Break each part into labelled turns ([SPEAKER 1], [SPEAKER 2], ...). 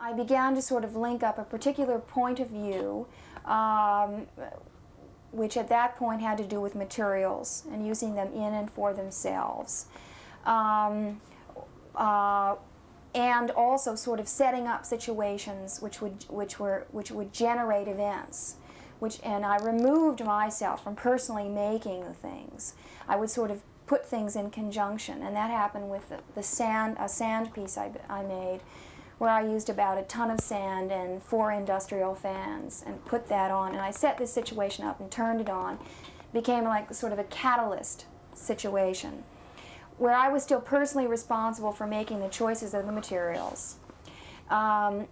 [SPEAKER 1] I began to sort of link up a particular point of view, which at that point had to do with materials and using them in and for themselves. And also sort of setting up situations which would generate events. And I removed myself from personally making the things. I would sort of put things in conjunction, and that happened with a sand piece I made, where I used about a ton of sand and 4 industrial fans and put that on, and I set this situation up and turned it on. It became like sort of a catalyst situation, where I was still personally responsible for making the choices of the materials. And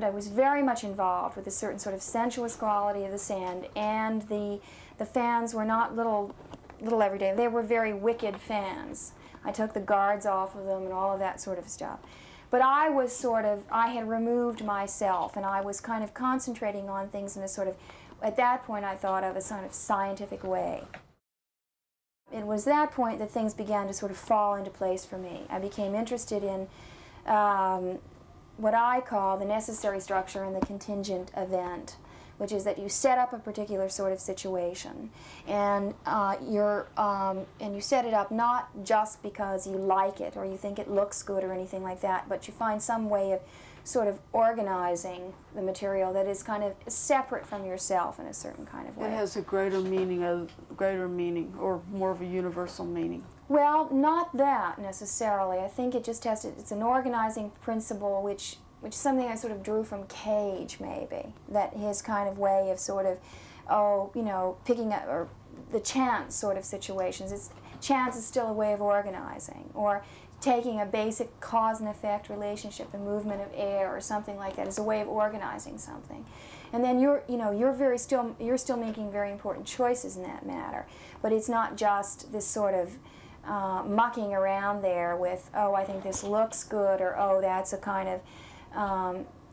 [SPEAKER 1] I was very much involved with a certain sort of sensuous quality of the sand, and the fans were not little everyday, they were very wicked fans. I took the guards off of them and all of that sort of stuff. But I had removed myself, and I was kind of concentrating on things in a sort of, at that point I thought of a sort of scientific way. It was that point that things began to sort of fall into place for me. I became interested in what I call the necessary structure and the contingent event, which is that you set up a particular sort of situation, and you set it up not just because you like it or you think it looks good or anything like that, but you find some way of sort of organizing the material that is kind of separate from yourself in a certain kind of way.
[SPEAKER 2] It has a greater meaning or more of a universal meaning.
[SPEAKER 1] Well, not that necessarily. I think it just has to, it's an organizing principle which is something I sort of drew from Cage, maybe. That his kind of way of sort of, picking up, or the chance sort of situations. Chance is still a way of organizing, or taking a basic cause and effect relationship, the movement of air or something like that, as a way of organizing something. And then you're still making very important choices in that matter. But it's not just this sort of mucking around there with, oh, I think this looks good, or oh, that's a kind of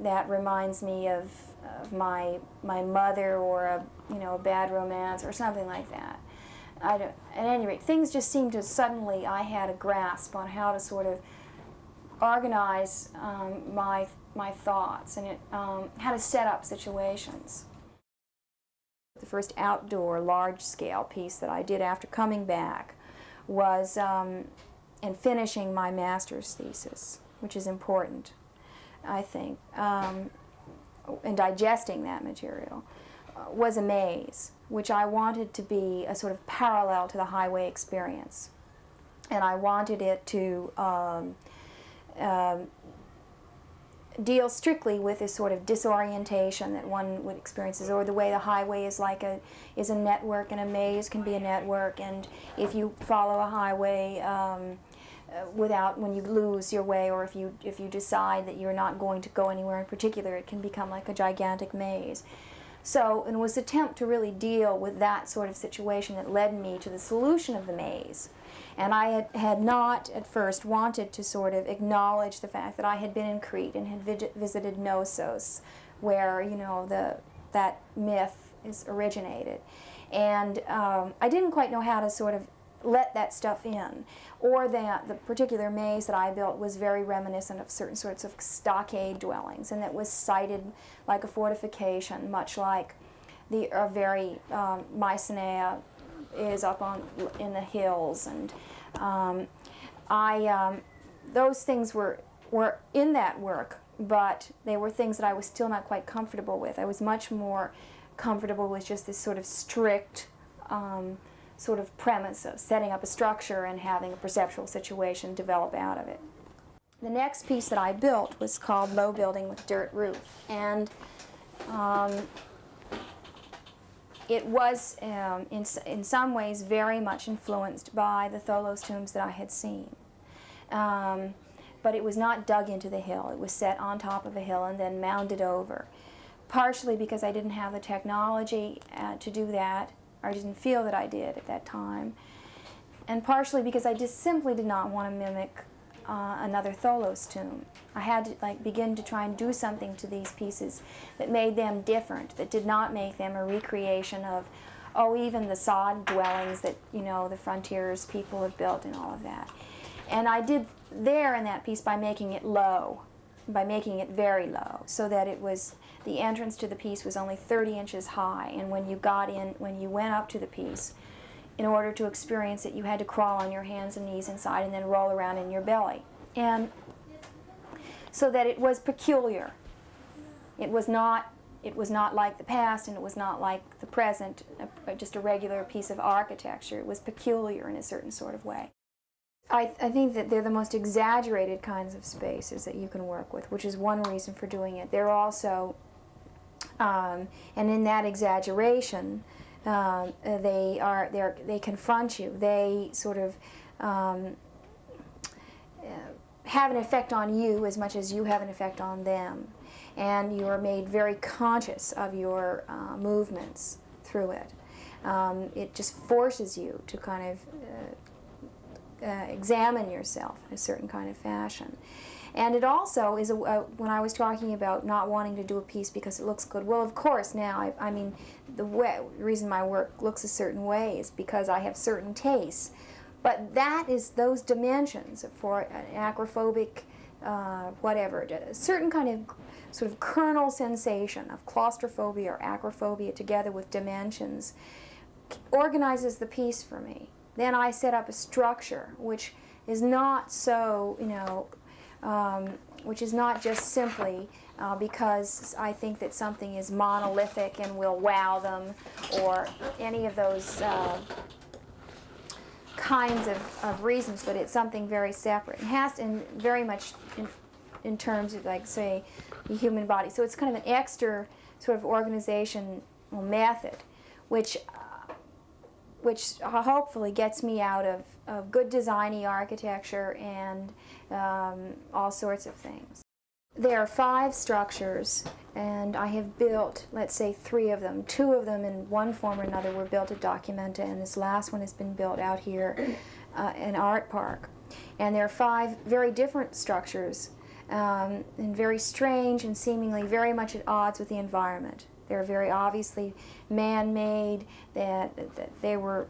[SPEAKER 1] that reminds me of my mother, or a bad romance or something like that. At any rate, things just seemed to suddenly, I had a grasp on how to sort of organize my thoughts, and how to set up situations. The first outdoor large-scale piece that I did after coming back was in finishing my master's thesis, which is important, I think, in digesting that material, was a maze, which I wanted to be a sort of parallel to the highway experience. And I wanted it to deal strictly with this sort of disorientation that one would experience, or the way the highway is like a network, and a maze can be a network, and if you follow a highway when you lose your way, or if you decide that you're not going to go anywhere in particular, it can become like a gigantic maze. So it was an attempt to really deal with that sort of situation that led me to the solution of the maze. And I had not at first wanted to sort of acknowledge the fact that I had been in Crete and had visited Knossos, where that myth is originated. And I didn't quite know how to sort of let that stuff in, or that the particular maze that I built was very reminiscent of certain sorts of stockade dwellings, and that was sited like a fortification, much like the very Mycenae is up in the hills. And those things were in that work, but they were things that I was still not quite comfortable with. I was much more comfortable with just this sort of strict sort of premise of setting up a structure and having a perceptual situation develop out of it. The next piece that I built was called Low Building with Dirt Roof, and it was in some ways very much influenced by the Tholos tombs that I had seen. But it was not dug into the hill. It was set on top of a hill and then mounded over, partially because I didn't have the technology to do that, or I didn't feel that I did at that time, and partially because I just simply did not want to mimic another Tholos tomb. I had to begin to try and do something to these pieces that made them different, that did not make them a recreation of, even the sod dwellings that the frontiers people have built and all of that. And I did there in that piece by making it low, by making it very low, so that it was, the entrance to the piece was only 30 inches high, and when you got in, when you went up to the piece, in order to experience it, you had to crawl on your hands and knees inside and then roll around in your belly. And so that it was peculiar. It was not like the past, and it was not like the present, just a regular piece of architecture. It was peculiar in a certain sort of way. I think that they're the most exaggerated kinds of spaces that you can work with, which is one reason for doing it. They're also, and in that exaggeration, they confront you. They sort of have an effect on you as much as you have an effect on them. And you are made very conscious of your movements through it. It just forces you to kind of examine yourself in a certain kind of fashion. And it also is, when I was talking about not wanting to do a piece because it looks good, well, of course, now, I mean, the reason my work looks a certain way is because I have certain tastes. But that is those dimensions for an acrophobic, whatever, a certain kind of sort of kernel sensation of claustrophobia or acrophobia together with dimensions organizes the piece for me. Then I set up a structure which is not so, which is not just simply because I think that something is monolithic and will wow them, or any of those kinds of reasons, but it's something very separate. It has, and very much in terms of, like, say, the human body. So it's kind of an extra sort of organizational method, which hopefully gets me out of good designy architecture and all sorts of things. There are 5 structures, and I have built, let's say, 3 of them. 2 of them in one form or another were built at Documenta, and this last one has been built out here in Art Park. And there are 5 very different structures, and very strange and seemingly very much at odds with the environment. They're very obviously man-made, that they were,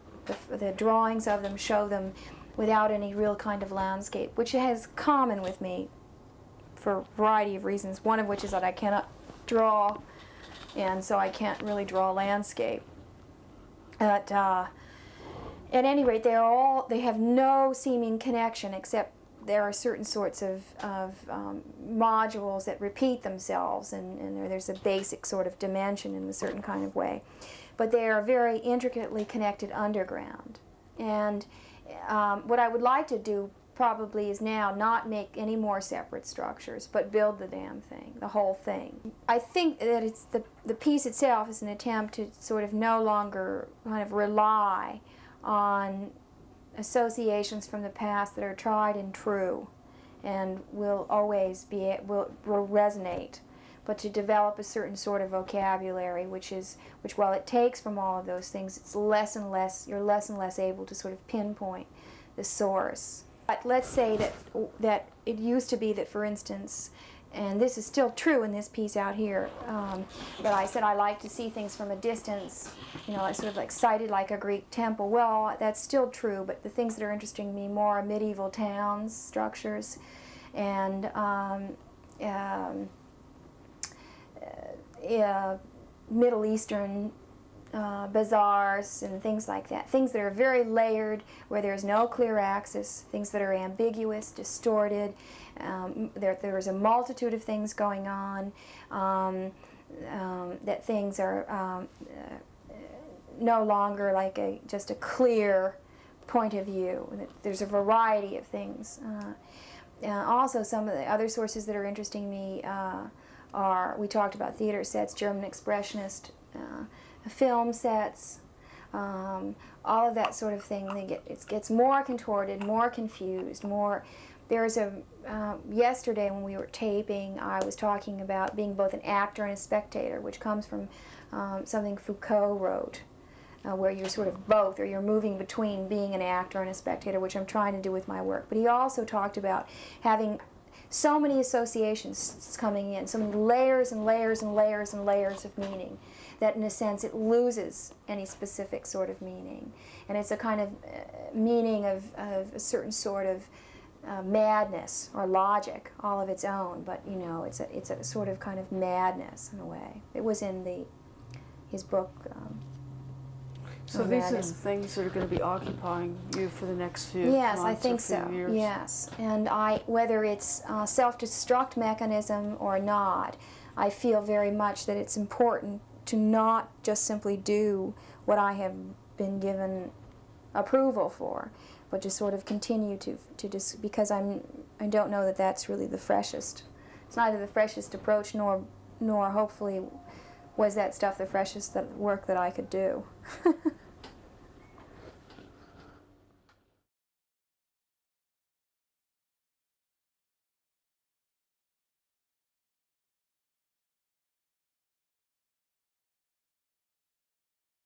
[SPEAKER 1] the drawings of them show them without any real kind of landscape, which has common with me for a variety of reasons, one of which is that I cannot draw, and so I can't really draw landscape. But at any rate, they have no seeming connection, except there are certain sorts of modules that repeat themselves, and there's a basic sort of dimension in a certain kind of way. But they are very intricately connected underground. And what I would like to do probably is now not make any more separate structures, but build the damn thing, the whole thing. I think that it's the piece itself is an attempt to sort of no longer kind of rely on associations from the past that are tried and true and will always will resonate, but to develop a certain sort of vocabulary which while it takes from all of those things, it's less and less, you're less and less able to sort of pinpoint the source. But let's say that it used to be that, for instance, and this is still true in this piece out here, but I said I like to see things from a distance, sort of like sighted like a Greek temple. Well, that's still true, but the things that are interesting me more are medieval towns, structures, and Middle Eastern bazaars and things like that. Things that are very layered, where there's no clear axis, things that are ambiguous, distorted. There's a multitude of things going on, that things are no longer like just a clear point of view. There's a variety of things. Also, some of the other sources that are interesting me are, we talked about theater sets, German Expressionist film sets, all of that sort of thing. It gets more contorted, more confused, more. There's yesterday when we were taping, I was talking about being both an actor and a spectator, which comes from something Foucault wrote, where you're sort of both, or you're moving between being an actor and a spectator, which I'm trying to do with my work. But he also talked about having so many associations coming in, so many layers and layers and layers and layers of meaning, that in a sense it loses any specific sort of meaning. And it's a kind of meaning of a certain sort of madness or logic all of its own, but you know, it's a sort of kind of madness in a way. It was in his book.
[SPEAKER 2] So these are the things that are going to be occupying you for the next few
[SPEAKER 1] Yes,
[SPEAKER 2] months
[SPEAKER 1] I think
[SPEAKER 2] or few
[SPEAKER 1] so.
[SPEAKER 2] years.
[SPEAKER 1] Yes, and whether it's self-destruct mechanism or not, I feel very much that it's important to not just simply do what I have been given approval for, but to sort of continue to just, because I don't know that that's really the freshest. It's neither the freshest approach nor hopefully was that stuff the freshest work that I could do.